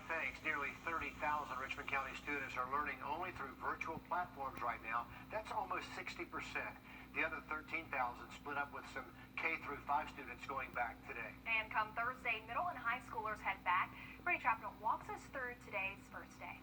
thanks. Nearly 30,000 Richmond County students are learning only through virtual platforms right now. That's almost 60%. The other 13,000 split up with some K through 5 students going back today. And come Thursday, middle and high schoolers head back. Brady Trapnell walks us through today's first day.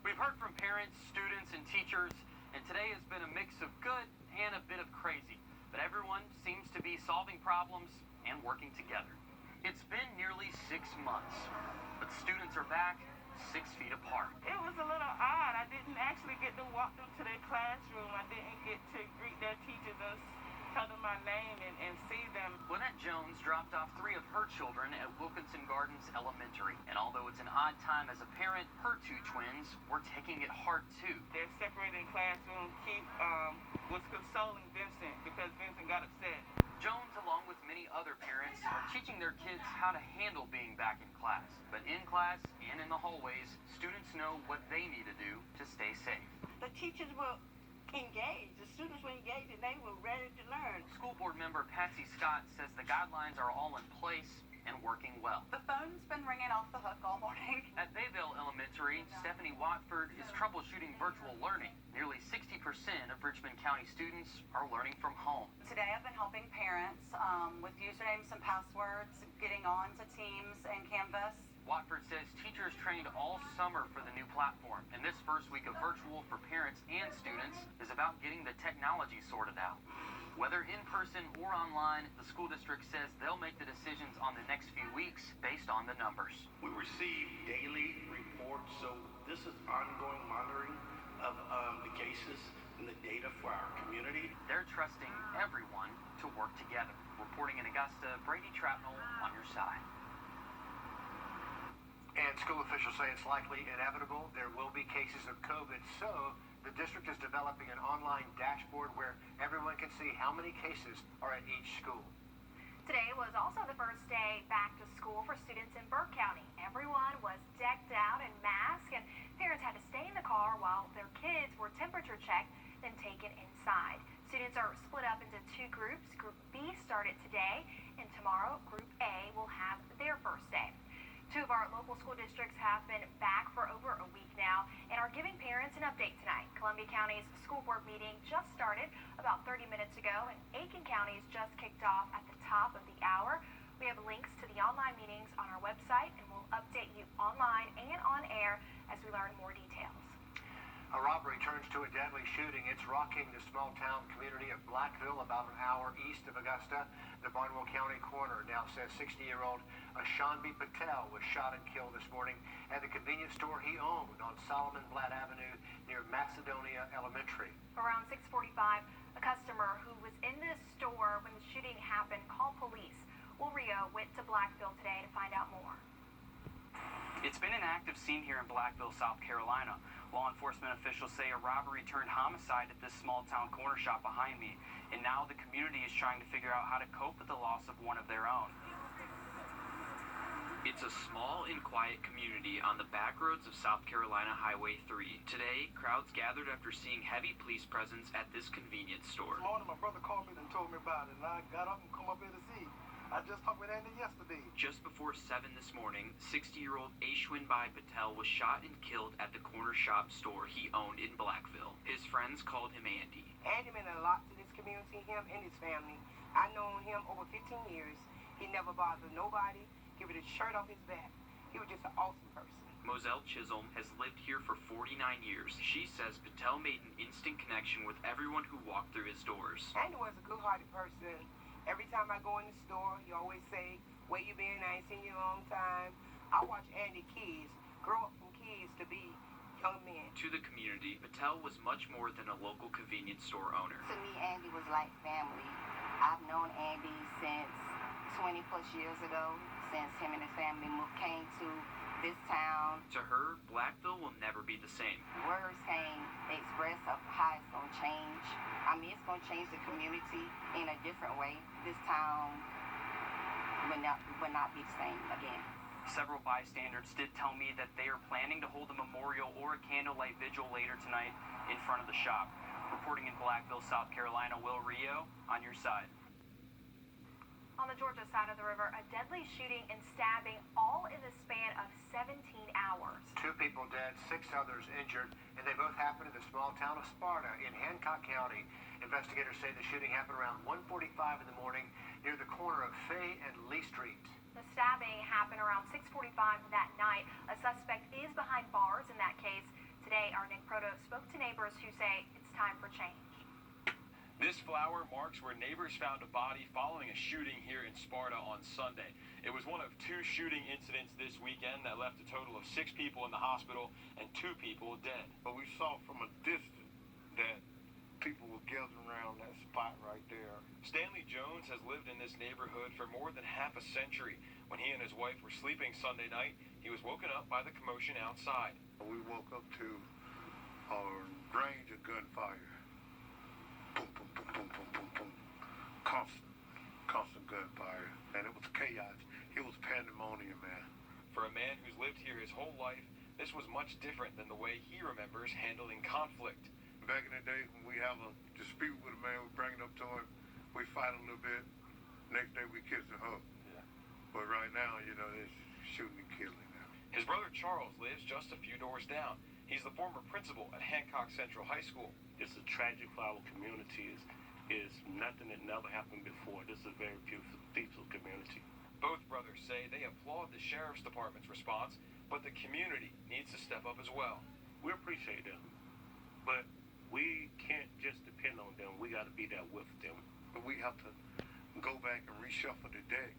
We've heard from parents, students, and teachers, and today has been a mix of good and a bit of crazy. But everyone seems to be solving problems and working together. It's been nearly 6 months, but students are back 6 feet apart. It was a little odd. I didn't actually get to walk them to their classroom. I didn't get to greet their teachers and tell them my name and see them. Lynette Jones dropped off 3 of her children at Wilkinson Gardens Elementary. And although it's an odd time as a parent, her 2 twins were taking it hard too. They're separated in classroom. Keith was consoling Vincent because Vincent got upset. Jones, along with many other parents, are teaching their kids how to handle being back in class. But in class and in the hallways, students know what they need to do to stay safe. The teachers were engaged. The students were engaged and they were ready to learn. School board member Patsy Scott says the guidelines are all in place and working well. The phone's been ringing off the hook all morning. At Bayville Elementary, Stephanie Watford is troubleshooting virtual learning. Nearly 60% of Richmond County students are learning from home. Today I've been helping parents with usernames and passwords, getting on to Teams and Canvas. Watford says teachers trained all summer for the new platform, and this first week of virtual for parents and students is about getting the technology sorted out. Whether in person or online, the school district says they'll make the decisions on the next few weeks based on the numbers. We receive daily reports, so this is ongoing monitoring of the cases and the data for our community. They're trusting everyone to work together. Reporting in Augusta, Brady Trapnell on your side. And school officials say it's likely inevitable there will be cases of COVID, so the district is developing an online dashboard where everyone can see how many cases are at each school. Today was also the first day back to school for students in Burke County. Everyone was decked out in masks, and parents had to stay in the car while their kids were temperature checked, then taken inside. Students are split up into 2 groups. Group B started today, and tomorrow Group A will have their first day. 2 of our local school districts have been back for over a week now and are giving parents an update tonight. Columbia County's school board meeting just started about 30 minutes ago, and Aiken County's just kicked off at the top of the hour. We have links to the online meetings on our website, and we'll update you online and on air as we learn more details. A robbery turns to a deadly shooting. It's rocking the small-town community of Blackville, about an hour east of Augusta. The Barnwell County coroner now says 60-year-old Ashanbi Patel was shot and killed this morning at the convenience store he owned on Solomon Blatt Avenue near Macedonia Elementary. Around 6:45, a customer who was in this store when the shooting happened called police. Wrdw went to Blackville today to find out more. It's been an active scene here in Blackville, South Carolina. Law enforcement officials say a robbery turned homicide at this small-town corner shop behind me, and now the community is trying to figure out how to cope with the loss of one of their own. It's a small and quiet community on the back roads of South Carolina Highway 3. Today, crowds gathered after seeing heavy police presence at this convenience store. This morning, my brother called me and told me about it, and I got up and come up here to see. I just talked with Andy yesterday. Just before 7 this morning, 60-year-old Ashwinbai Patel was shot and killed at the corner shop store he owned in Blackville. His friends called him Andy. Andy meant a lot to this community, him and his family. I've known him over 15 years. He never bothered nobody, give it a shirt off his back. He was just an awesome person. Moselle Chisholm has lived here for 49 years. She says Patel made an instant connection with everyone who walked through his doors. Andy was a good-hearted person. Every time I go in the store, he always say, "Where you been? I ain't seen you in a long time." I watch Andy kids grow up from kids to be young men. To the community, Patel was much more than a local convenience store owner. To me, Andy was like family. I've known Andy since 20 plus years ago, since him and his family came to this town. To her, Blackville will never be the same. Words can't express of how it's going to change. I mean, it's going to change the community in a different way. This town will not be the same again. Several bystanders did tell me that they are planning to hold a memorial or a candlelight vigil later tonight in front of the shop. Reporting in Blackville, South Carolina, Wrdw on your side. On the Georgia side of the river, a deadly shooting and stabbing all in the span of 17 people dead, 6 others injured, and they both happened in the small town of Sparta in Hancock County. Investigators say the shooting happened around 1:45 in the morning near the corner of Fay and Lee Street. The stabbing happened around 6:45 that night. A suspect is behind bars in that case. Today, our Nick Proto spoke to neighbors who say it's time for change. This flower marks where neighbors found a body following a shooting here in Sparta on Sunday. It was one of 2 shooting incidents this weekend that left a total of 6 people in the hospital and 2 people dead. But we saw from a distance that people were gathering around that spot right there. Stanley Jones has lived in this neighborhood for more than half a century. When he and his wife were sleeping Sunday night, he was woken up by the commotion outside. We woke up to a range of gunfire. Boom, boom, boom, boom, boom, boom, boom. Constant gunfire. And it was chaos. It was pandemonium, man. For a man who's lived here his whole life, this was much different than the way he remembers handling conflict. Back in the day, when we have a dispute with a man, we bring it up to him, we fight a little bit, next day we kiss and hug. Yeah. But right now, you know, it's shooting and killing now. His brother Charles lives just a few doors down. He's the former principal at Hancock Central High School. It's a tragic for our community. Is nothing that never happened before. This is a very peaceful community. Both brothers say they applaud the sheriff's department's response, but the community needs to step up as well. We appreciate them, but we can't just depend on them. We got to be there with them. But we have to go back and reshuffle the deck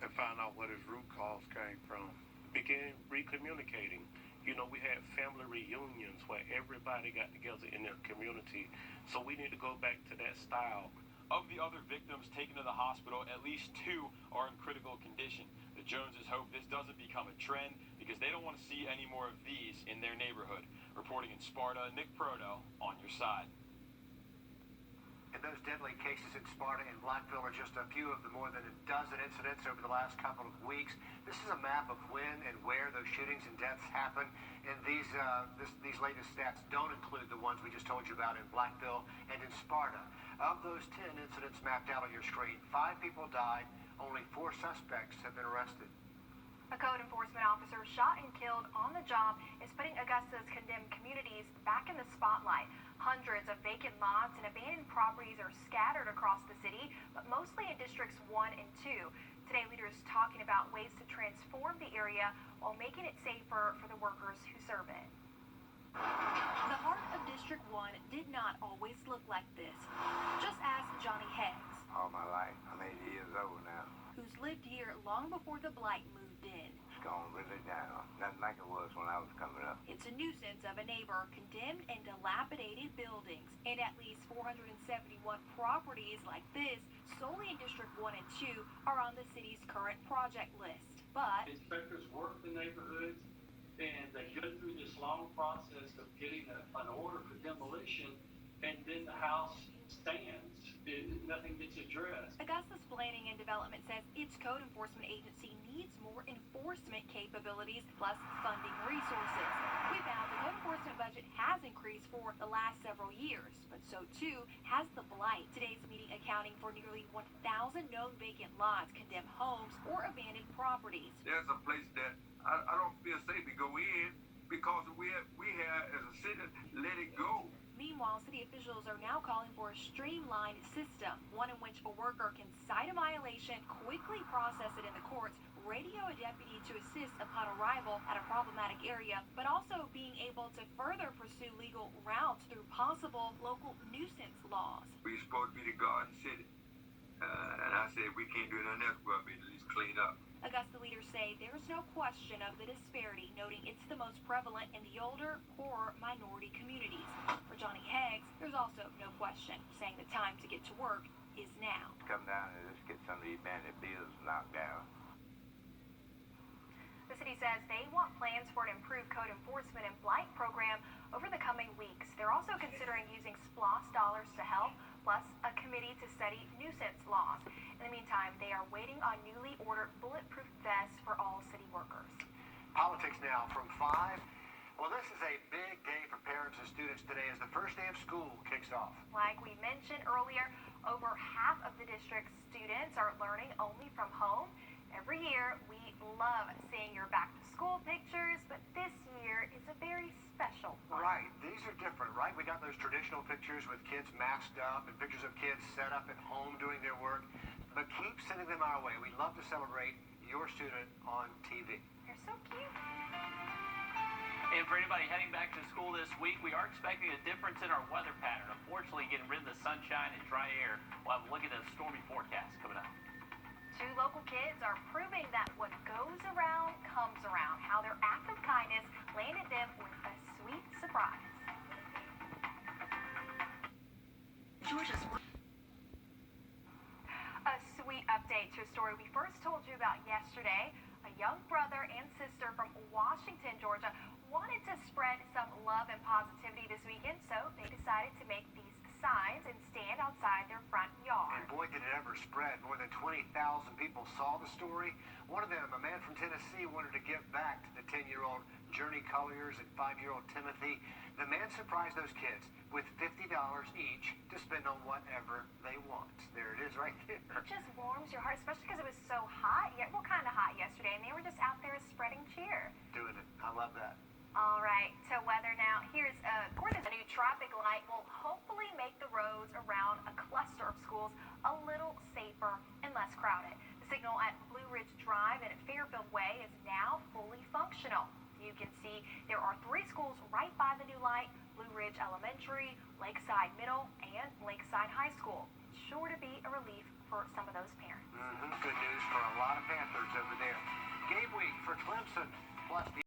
and find out where this root cause came from. Begin recommunicating. You know, we had family reunions where everybody got together in their community. So we need to go back to that style. Of the other victims taken to the hospital, at least 2 are in critical condition. The Joneses hope this doesn't become a trend because they don't want to see any more of these in their neighborhood. Reporting in Sparta, Nick Proto, on your side. And those deadly cases in Sparta and Blackville are just a few of the more than a dozen incidents over the last couple of weeks. This is a map of when and where those shootings and deaths happen. And these latest stats don't include the ones we just told you about in Blackville and in Sparta. Of those 10 incidents mapped out on your screen, 5 people died. Only 4 suspects have been arrested. A code enforcement officer shot and killed on the job is putting Augusta's condemned communities back in the spotlight. Hundreds of vacant lots and abandoned properties are scattered across the city, but mostly in districts 1 and 2. Today, leaders talking about ways to transform the area while making it safer for the workers who serve it. The heart of District 1 did not always look like this. Just ask Johnny Heggs. All my life. I'm 80 years old now. Who's lived here long before the blight moved in. It's gone really down. Nothing like it was when I was coming up. It's a nuisance of a neighbor, condemned and dilapidated buildings, and at least 471 properties like this, solely in District 1 and 2, are on the city's current project list. But inspectors work the neighborhoods, and they go through this long process of getting an order for demolition, and then the house stands. Nothing gets addressed. Augusta's Planning and Development says its code enforcement agency needs more enforcement capabilities plus funding resources. We found the code enforcement budget has increased for the last several years, but so too has the blight. Today's meeting accounting for nearly 1,000 known vacant lots, condemned homes, or abandoned properties. There's a place that I don't feel safe to go in because we have as a city let it go. Meanwhile, city officials are now calling for a streamlined system, one in which a worker can cite a violation, quickly process it in the courts, radio a deputy to assist upon arrival at a problematic area, but also being able to further pursue legal routes through possible local nuisance laws. We're supposed to be the garden city. And I said we can't do nothing else but at least clean up. Augusta leaders say there's no question of the disparity, noting it's the most prevalent in the older, poorer minority communities. For Johnny Heggs, there's also no question, saying the time to get to work is now. Come down and just get some of these bandit bills knocked down. The city says they want plans for an improved code enforcement and blight program over the coming weeks. They're also considering using SPLOST dollars to help, plus a committee to study nuisance laws. In the meantime, they are waiting on newly ordered bulletproof vests for all city workers. Politics now from 5. Well, this is a big day for parents and students today as the first day of school kicks off. Like we mentioned earlier, over half of the district's students are learning only from home. Every year, we love seeing your back-to-school pictures, but this Right. These are different, right? We got those traditional pictures with kids masked up and pictures of kids set up at home doing their work. But keep sending them our way. We'd love to celebrate your student on TV. They're so cute. And for anybody heading back to school this week, we are expecting a difference in our weather pattern. Unfortunately, getting rid of the sunshine and dry air. We'll have a look at the stormy forecast coming up. 2 local kids are proving that what goes around comes around. How their act of kindness landed them with a sweet surprise. Georgia's A sweet update to a story we first told you about yesterday. A young brother and sister from Washington, Georgia, wanted to spread some love and positivity this weekend, so they decided to make these signs and stand outside their front yard. And boy, did it ever spread. More than 20,000 people saw the story. One of them, a man from Tennessee, wanted to give back to the 10-year-old Journey Colliers and 5-year-old Timothy. The man surprised those kids with $50 each to spend on whatever they want. There it is right there. It just warms your heart, especially because it was so hot. Yeah, well, kind of hot yesterday, and they were just out there spreading cheer. Doing it. I love that. All right, to weather now. Here's according to the new traffic light will hopefully make the roads around a cluster of schools a little safer and less crowded. The signal at Blue Ridge Drive and at Fairfield Way is now fully functional. You can see there are 3 schools right by the new light: Blue Ridge Elementary, Lakeside Middle, and Lakeside High School. It's sure to be a relief for some of those parents. Good news for a lot of Panthers over there. Game week for Clemson plus the